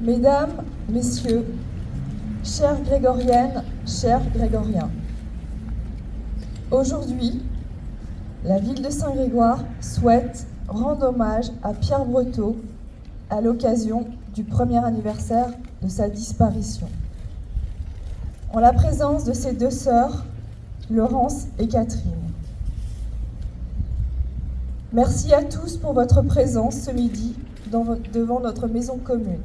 Mesdames, Messieurs, chères grégoriennes, chers grégoriens, aujourd'hui, la ville de Saint-Grégoire souhaite rendre hommage à Pierre Breteau à l'occasion du premier anniversaire de sa disparition. En la présence de ses deux sœurs, Laurence et Catherine. Merci à tous pour votre présence ce midi devant notre maison commune.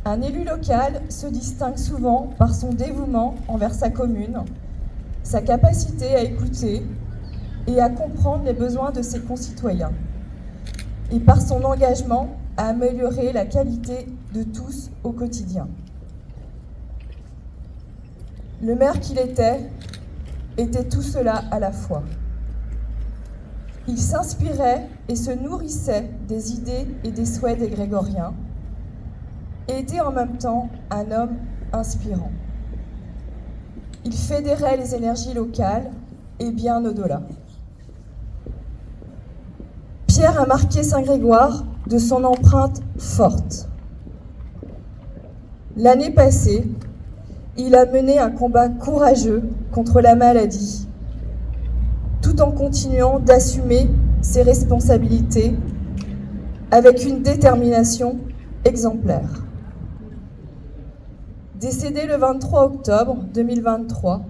Un élu local se distingue souvent par son dévouement envers sa commune, sa capacité à écouter et à comprendre les besoins de ses concitoyens, et par son engagement à améliorer la qualité de tous au quotidien. Le maire qu'il était tout cela à la fois. Il s'inspirait et se nourrissait des idées et des souhaits des grégoriens, et était en même temps un homme inspirant. Il fédérait les énergies locales et bien au-delà. Pierre a marqué Saint-Grégoire de son empreinte forte. L'année passée, il a mené un combat courageux contre la maladie, tout en continuant d'assumer ses responsabilités avec une détermination exemplaire. Décédé le 23 octobre 2023,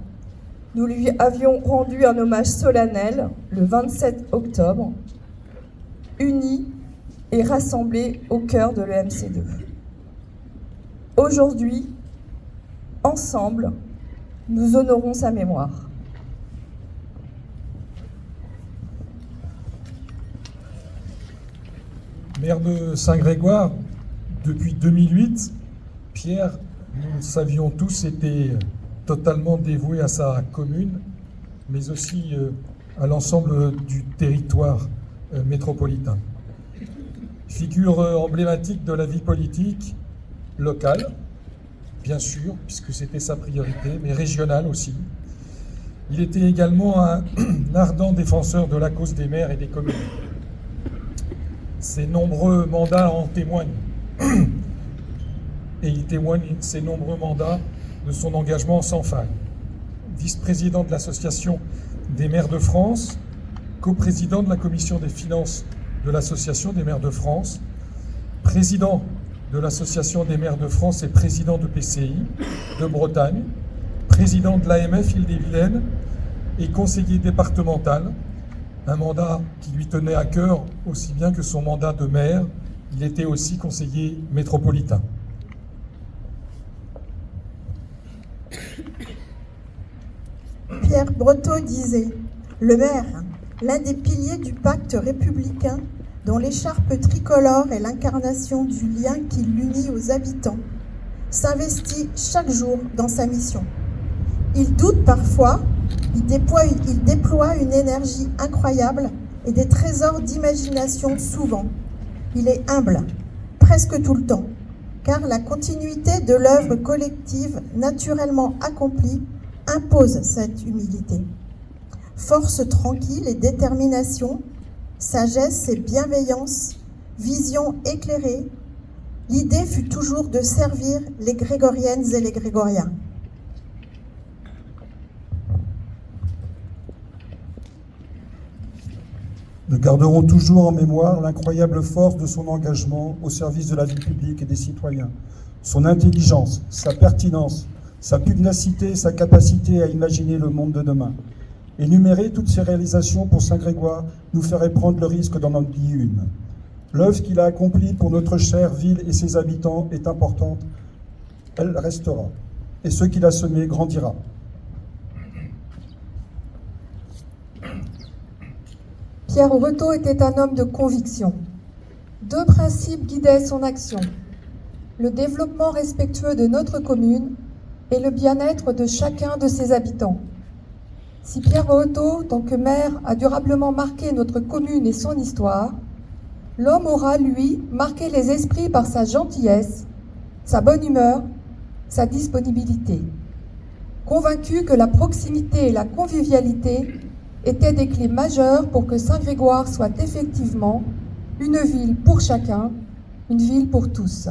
nous lui avions rendu un hommage solennel le 27 octobre, unis et rassemblés au cœur de l'EMC2. Aujourd'hui, ensemble, nous honorons sa mémoire. Maire de Saint-Grégoire, depuis 2008, Pierre, nous le savions tous, était totalement dévoué à sa commune, mais aussi à l'ensemble du territoire métropolitain. Figure emblématique de la vie politique locale, bien sûr, puisque c'était sa priorité, mais régionale aussi. Il était également un ardent défenseur de la cause des maires et des communes. Ses nombreux mandats en témoignent. Et il témoigne ses nombreux mandats de son engagement sans faille. Vice-président de l'Association des maires de France, coprésident de la commission des finances de l'Association des maires de France, président de l'Association des maires de France et président de PCI de Bretagne, président de l'AMF Île-et-Vilaine et conseiller départemental, un mandat qui lui tenait à cœur aussi bien que son mandat de maire. Il était aussi conseiller métropolitain. Pierre Breteau disait « Le maire, l'un des piliers du pacte républicain, dont l'écharpe tricolore est l'incarnation du lien qui l'unit aux habitants, s'investit chaque jour dans sa mission. Il doute parfois, il déploie une énergie incroyable et des trésors d'imagination souvent. Il est humble, presque tout le temps, car la continuité de l'œuvre collective naturellement accomplie impose cette humilité. Force tranquille et détermination, sagesse et bienveillance, vision éclairée, l'idée fut toujours de servir les grégoriennes et les grégoriens. Nous garderons toujours en mémoire l'incroyable force de son engagement au service de la vie publique et des citoyens, son intelligence, sa pertinence, sa pugnacité et sa capacité à imaginer le monde de demain. Énumérer toutes ses réalisations pour Saint-Grégoire nous ferait prendre le risque d'en oublier une. L'œuvre qu'il a accomplie pour notre chère ville et ses habitants est importante. Elle restera. Et ce qu'il a semé grandira. Pierre Breteau était un homme de conviction. Deux principes guidaient son action: le développement respectueux de notre commune et le bien-être de chacun de ses habitants. Si Pierre Breteau, tant que maire, a durablement marqué notre commune et son histoire, l'homme aura, lui, marqué les esprits par sa gentillesse, sa bonne humeur, sa disponibilité. Convaincu que la proximité et la convivialité étaient des clés majeures pour que Saint-Grégoire soit effectivement une ville pour chacun, une ville pour tous.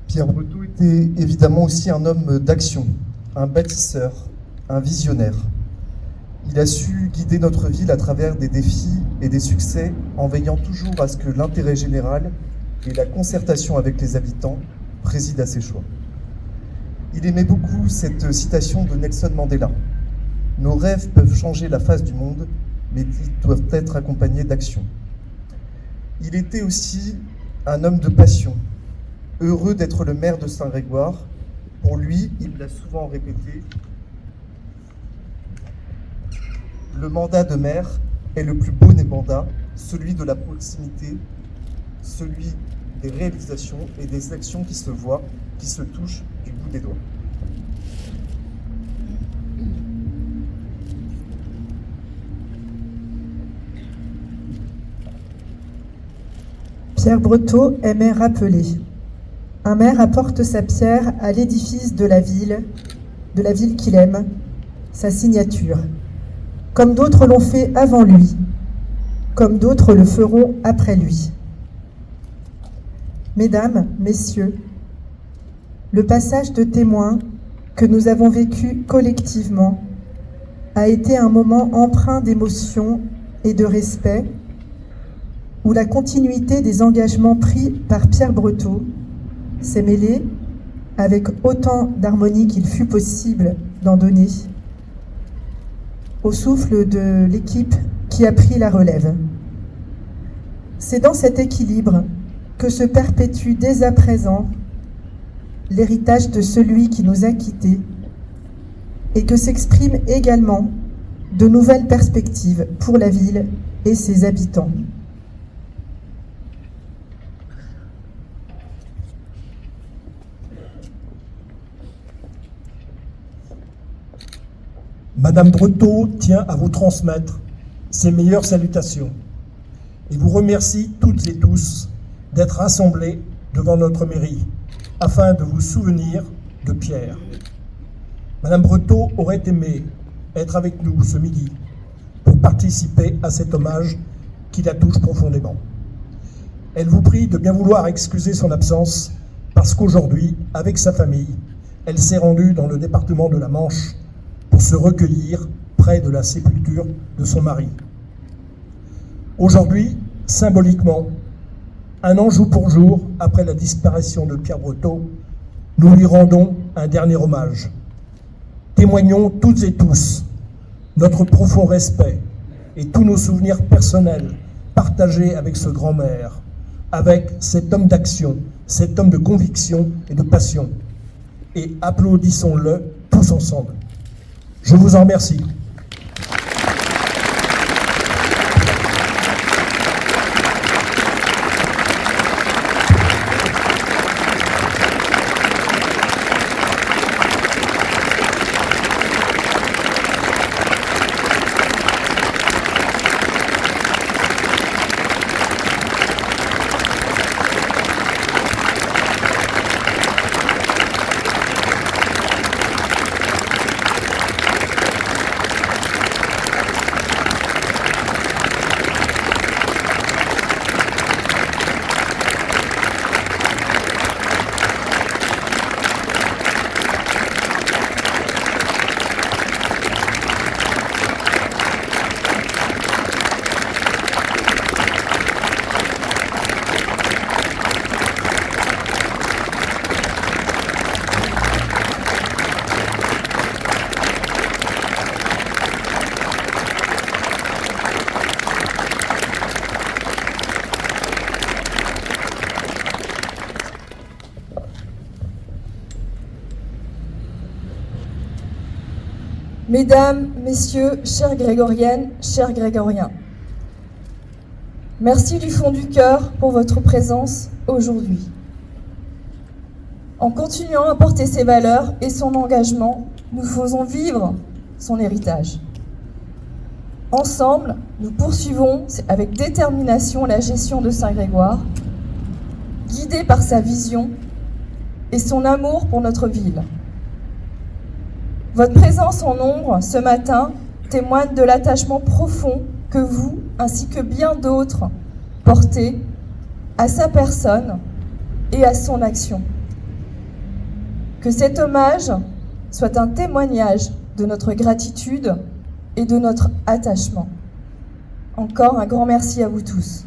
Pierre Breteau était évidemment aussi un homme d'action, un bâtisseur, un visionnaire. Il a su guider notre ville à travers des défis et des succès en veillant toujours à ce que l'intérêt général et la concertation avec les habitants président à ses choix. Il aimait beaucoup cette citation de Nelson Mandela. « Nos rêves peuvent changer la face du monde, mais ils doivent être accompagnés d'action. » Il était aussi un homme de passion, heureux d'être le maire de Saint-Grégoire. Pour lui, il l'a souvent répété, le mandat de maire est le plus beau des mandats, celui de la proximité, celui des réalisations et des actions qui se voient, qui se touchent du bout des doigts. Pierre Breteau aimait rappeler. Un maire apporte sa pierre à l'édifice de la ville qu'il aime, sa signature. Comme d'autres l'ont fait avant lui, comme d'autres le feront après lui. Mesdames, Messieurs, le passage de témoin que nous avons vécu collectivement a été un moment empreint d'émotion et de respect, où la continuité des engagements pris par Pierre Breteau s'est mêlée, avec autant d'harmonie qu'il fut possible d'en donner, au souffle de l'équipe qui a pris la relève. C'est dans cet équilibre que se perpétue dès à présent l'héritage de celui qui nous a quittés et que s'expriment également de nouvelles perspectives pour la ville et ses habitants. Madame Breteau tient à vous transmettre ses meilleures salutations et vous remercie toutes et tous d'être rassemblés devant notre mairie afin de vous souvenir de Pierre. Madame Breteau aurait aimé être avec nous ce midi pour participer à cet hommage qui la touche profondément. Elle vous prie de bien vouloir excuser son absence parce qu'aujourd'hui, avec sa famille, elle s'est rendue dans le département de la Manche pour se recueillir près de la sépulture de son mari. Aujourd'hui, symboliquement, un an jour pour jour après la disparition de Pierre Breteau, nous lui rendons un dernier hommage. Témoignons toutes et tous notre profond respect et tous nos souvenirs personnels partagés avec ce grand maire, avec cet homme d'action, cet homme de conviction et de passion. Et applaudissons-le tous ensemble. Je vous en remercie. Mesdames, Messieurs, chères Grégoriennes, chers Grégoriens, merci du fond du cœur pour votre présence aujourd'hui. En continuant à porter ses valeurs et son engagement, nous faisons vivre son héritage. Ensemble, nous poursuivons avec détermination la gestion de Saint-Grégoire, guidés par sa vision et son amour pour notre ville. Votre présence en nombre ce matin témoigne de l'attachement profond que vous, ainsi que bien d'autres, portez à sa personne et à son action. Que cet hommage soit un témoignage de notre gratitude et de notre attachement. Encore un grand merci à vous tous.